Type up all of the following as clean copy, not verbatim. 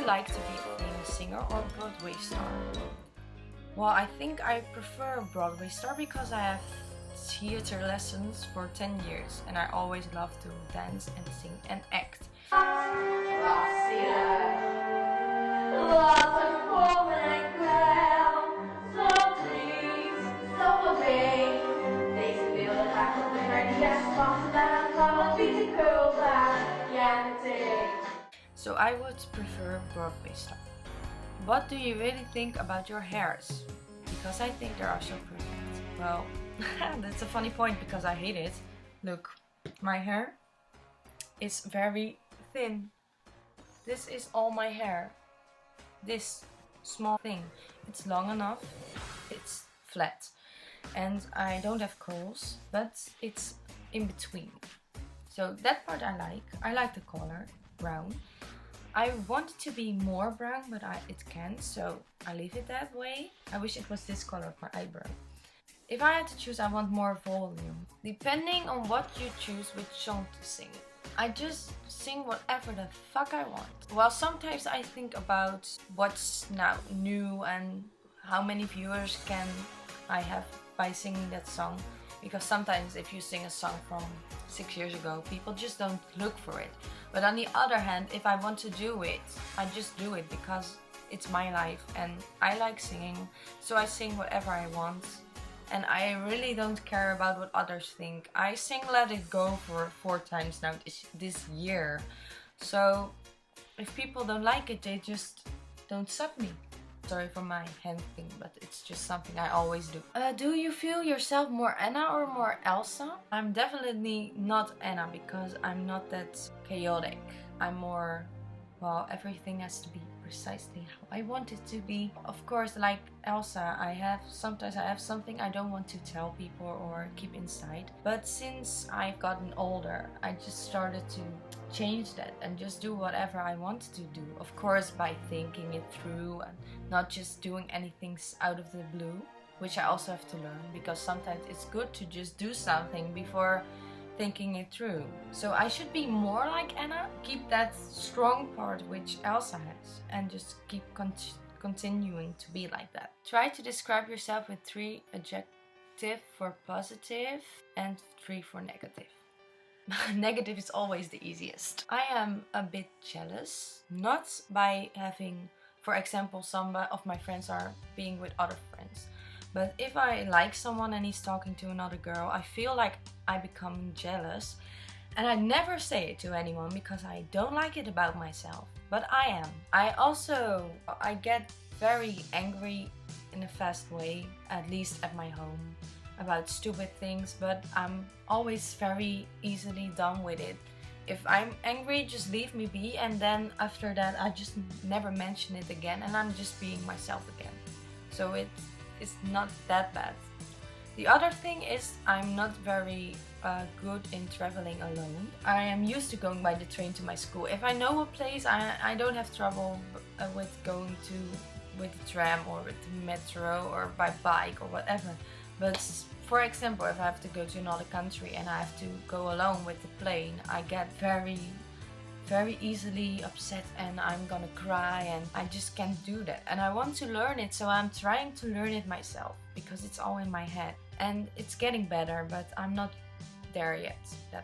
you like to be a famous singer or Broadway star? Well, I think I prefer Broadway star because I have theater lessons for 10 years and I always love to dance and sing and act. So I would prefer Broadway star. What do you really think about your hairs? Because I think they are so perfect. Well, that's a funny point because I hate it. Look, my hair is very thin. This is all my hair. This small thing. It's long enough. It's flat. And I don't have curls, but it's in between. So that part I like. I like the color, brown. I want it to be more brown, but it can't, so I leave it that way. I wish it was this color of my eyebrow. If I had to choose, I want more volume. Depending on what you choose which song to sing. I just sing whatever the fuck I want. Well, sometimes I think about what's now new and how many viewers can I have by singing that song. Because sometimes if you sing a song from 6 years ago, people just don't look for it. But on the other hand, if I want to do it, I just do it because it's my life and I like singing. So I sing whatever I want and I really don't care about what others think. I sing Let It Go for 4 times now this year. So if people don't like it, they just don't sub me. Sorry for my hand thing, but it's just something I always do. Do you feel yourself more Anna or more Elsa? I'm definitely not Anna because I'm not that chaotic. I'm more, well, everything has to be precisely how I want it to be. Of course, like Elsa, sometimes I have something I don't want to tell people or keep inside. But since I've gotten older, I just started to change that and just do whatever I want to do. Of course, by thinking it through and not just doing anything out of the blue, which I also have to learn because sometimes it's good to just do something before thinking it through. So I should be more like Anna, keep that strong part which Elsa has and just keep continuing to be like that. Try to describe yourself with 3 adjectives for positive and 3 for negative. Negative is always the easiest. I am a bit jealous, not by having, for example, some of my friends are being with other friends. But if I like someone and he's talking to another girl, I feel like I become jealous. And I never say it to anyone because I don't like it about myself. But I am. I get very angry in a fast way, at least at my home, about stupid things, but I'm always very easily done with it. If I'm angry, just leave me be, and then after that I just never mention it again and I'm just being myself again. So it's not that bad. The other thing is I'm not very good in traveling alone. I am used to going by the train to my school. If I know a place, I don't have trouble with going with the tram or with the metro or by bike or whatever. But for example, if I have to go to another country and I have to go alone with the plane, I get very easily upset and I'm gonna cry and I just can't do that. And I want to learn it, so I'm trying to learn it myself because it's all in my head. And it's getting better, but I'm not there yet.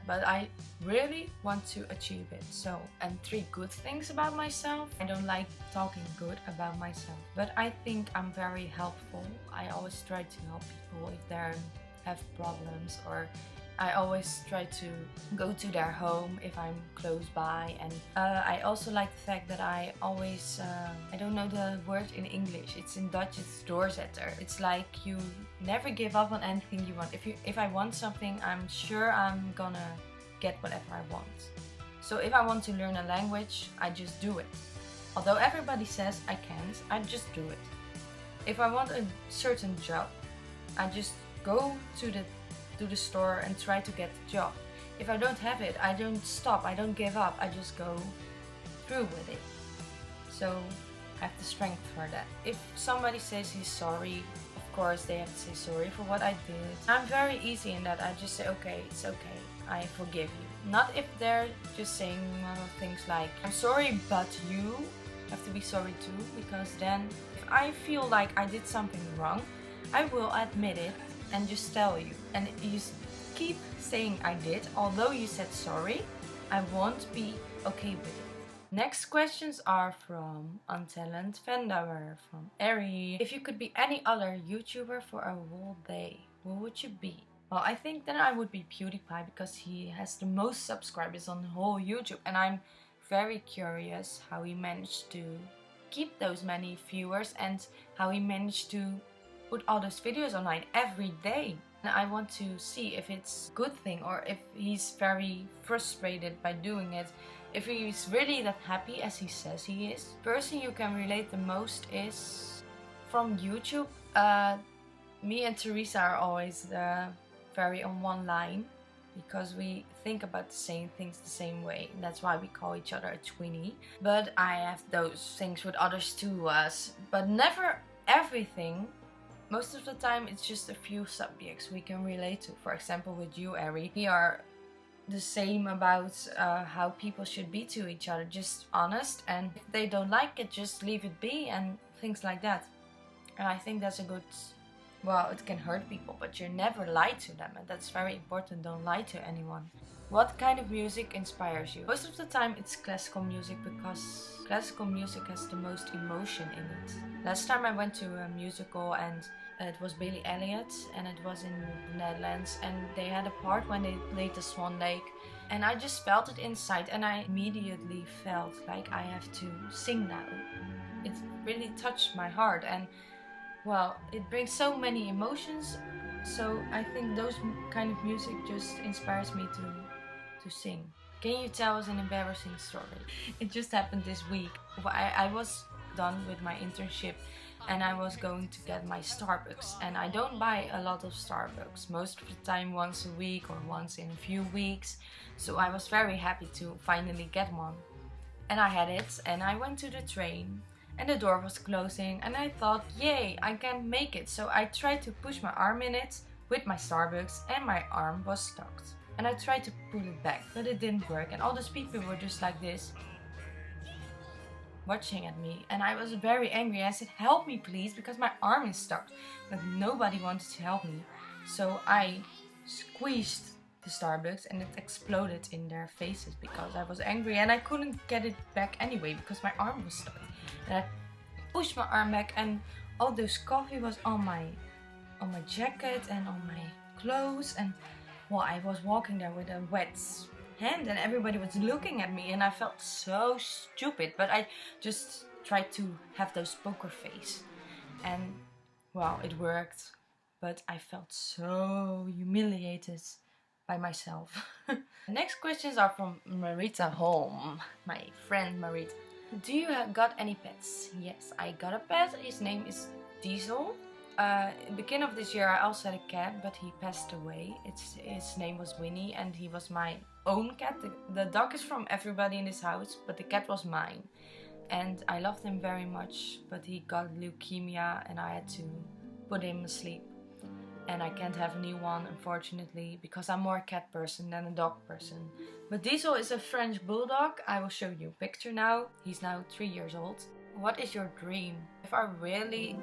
But I really want to achieve it. So, and 3 good things about myself. I don't like talking good about myself, but I think I'm very helpful. I always try to help people if they have problems, or I always try to go to their home if I'm close by. And I also like the fact that I always, I don't know the word in English, it's in Dutch, it's doorzetter. It's like you never give up on anything you want. If I want something, I'm sure I'm gonna get whatever I want. So if I want to learn a language, I just do it. Although everybody says I can't, I just do it. If I want a certain job, I just go to the store and try to get the job. If I don't have it, I don't stop, I don't give up, I just go through with it. So I have the strength for that. If somebody says he's sorry, of course they have to say sorry for what I did. I'm very easy in that. I just say, okay, it's okay, I forgive you. Not if they're just saying things like, I'm sorry but you, have to be sorry too, because then if I feel like I did something wrong, I will admit it and just tell you. And you keep saying I did, although you said sorry, I won't be okay with it. Next questions are from Untalent Vendower, from Ari. If you could be any other YouTuber for a whole day, who would you be? Well, I think then I would be PewDiePie, because he has the most subscribers on the whole YouTube, and I'm very curious how he managed to keep those many viewers and how he managed to put all those videos online every day. And I want to see if it's a good thing or if he's very frustrated by doing it. If he's really that happy as he says he is. The person you can relate the most is from YouTube. Me and Teresa are always very on one line, because we think about the same things the same way. That's why we call each other a twinnie. But I have those things with others too, but never everything. Most of the time it's just a few subjects we can relate to. For example, with you, Ari, we are the same about how people should be to each other, just honest, and if they don't like it, just leave it be, and things like that. And I think that's a good, well, it can hurt people, but you never lie to them, and that's very important. Don't lie to anyone. What kind of music inspires you? Most of the time it's classical music, because classical music has the most emotion in it. Last time I went to a musical, and it was Billy Elliot, and it was in the Netherlands, and they had a part when they played the Swan Lake, and I just felt it inside, and I immediately felt like I have to sing now. It really touched my heart, and well, it brings so many emotions. So I think those kind of music just inspires me to sing. Can you tell us an embarrassing story? It just happened this week. I was done with my internship, and I was going to get my Starbucks, and I don't buy a lot of Starbucks, most of the time once a week or once in a few weeks. So I was very happy to finally get one, and I had it, and I went to the train, and the door was closing, and I thought, yay, I can make it. So I tried to push my arm in it with my Starbucks, and my arm was stuck, and I tried to pull it back, but it didn't work, and all those people were just like this, watching at me, and I was very angry. I said, help me please, because my arm is stuck, but nobody wanted to help me. So I squeezed the Starbucks, and it exploded in their faces because I was angry, and I couldn't get it back anyway because my arm was stuck. And I pushed my arm back, and all those coffee was on my jacket and on my clothes, and well, I was walking there with a wet hand, and everybody was looking at me, and I felt so stupid, but I just tried to have those poker face, and well, it worked, but I felt so humiliated by myself. Next questions are from Marita Holm, my friend Marita. Do you got any pets? Yes, I got a pet. His name is Diesel. In the beginning of this year I also had a cat, but he passed away. His name was Winnie, and he was my own cat. The dog is from everybody in this house, but the cat was mine. And I loved him very much, but he got leukemia, and I had to put him asleep. And I can't have a new one, unfortunately, because I'm more a cat person than a dog person. But Diesel is a French bulldog. I will show you a picture now. He's now 3 years old. What is your dream? If I really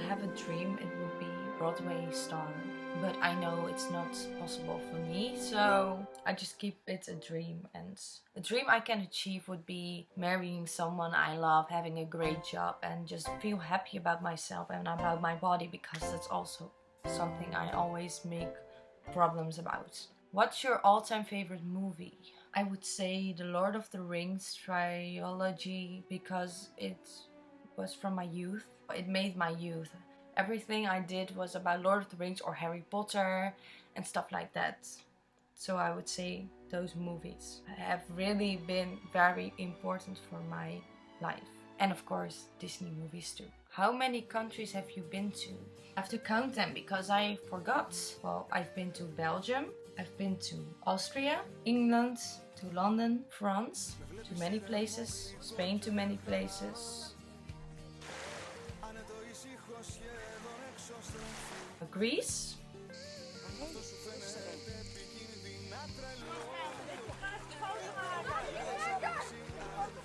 have a dream, it would be Broadway star. But I know it's not possible for me, so I just keep it a dream. And a dream I can achieve would be marrying someone I love, having a great job, and just feel happy about myself and about my body, because that's also something I always make problems about. What's your all-time favorite movie? I would say The Lord of the Rings trilogy, because it was from my youth. It made my youth. Everything I did was about Lord of the Rings or Harry Potter and stuff like that. So I would say those movies have really been very important for my life. And of course, Disney movies too. How many countries have you been to? I have to count them because I forgot. Well, I've been to Belgium, I've been to Austria, England, to London, France, to many places, Spain to many places, Greece,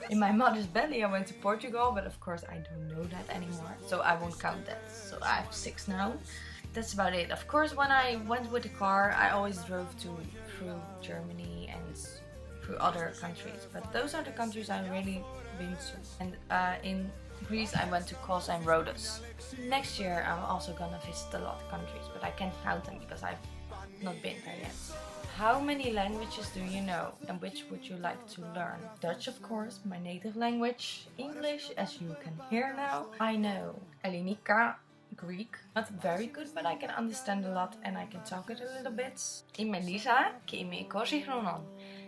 In my mother's belly I went to Portugal, but of course I don't know that anymore, so I won't count that. So I have 6 now. That's about it. Of course, when I went with the car, I always drove through Germany and through other countries. But those are the countries I've really been to. And in Greece, I went to Kos and Rhodos. Next year, I'm also gonna visit a lot of countries, but I can't count them because I've not been there yet. How many languages do you know, and which would you like to learn? Dutch, of course, my native language. English, as you can hear now. I know Ellinika, Greek. Not very good, but I can understand a lot and I can talk it a little bit. Ime Lisa, ki ime kosi hronon.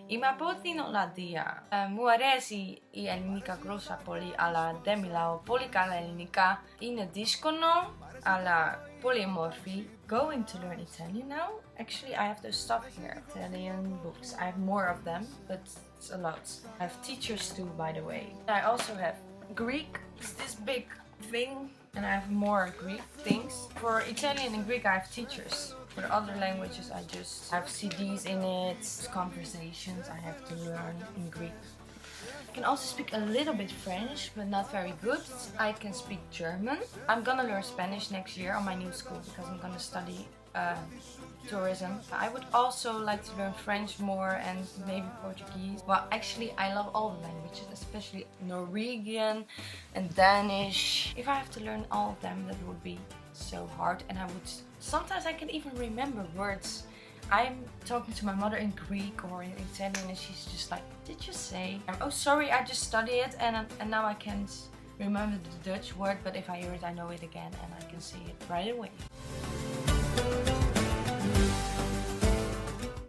Ima poti no la dia. Muaresi I Ellinika grossa poli ala demilao polikala Ellinika. Ine diskono ala polymorphi. Going to learn Italian now. Actually, I have those stuff here. Italian books. I have more of them, but it's a lot. I have teachers too, by the way. I also have Greek. It's this big thing. And I have more Greek things. For Italian and Greek I have teachers. For the other languages I just have CDs in it, conversations I have to learn in Greek. I can also speak a little bit French, but not very good. I can speak German. I'm gonna learn Spanish next year on my new school because I'm gonna study tourism. I would also like to learn French more and maybe Portuguese. Well, actually I love all the languages, especially Norwegian and Danish. If I have to learn all of them, that would be so hard, and sometimes I can even remember words. I'm talking to my mother in Greek or in Italian and she's just like, did you say? Oh sorry, I just studied it and now I can't remember the Dutch word, but if I hear it I know it again and I can say it right away.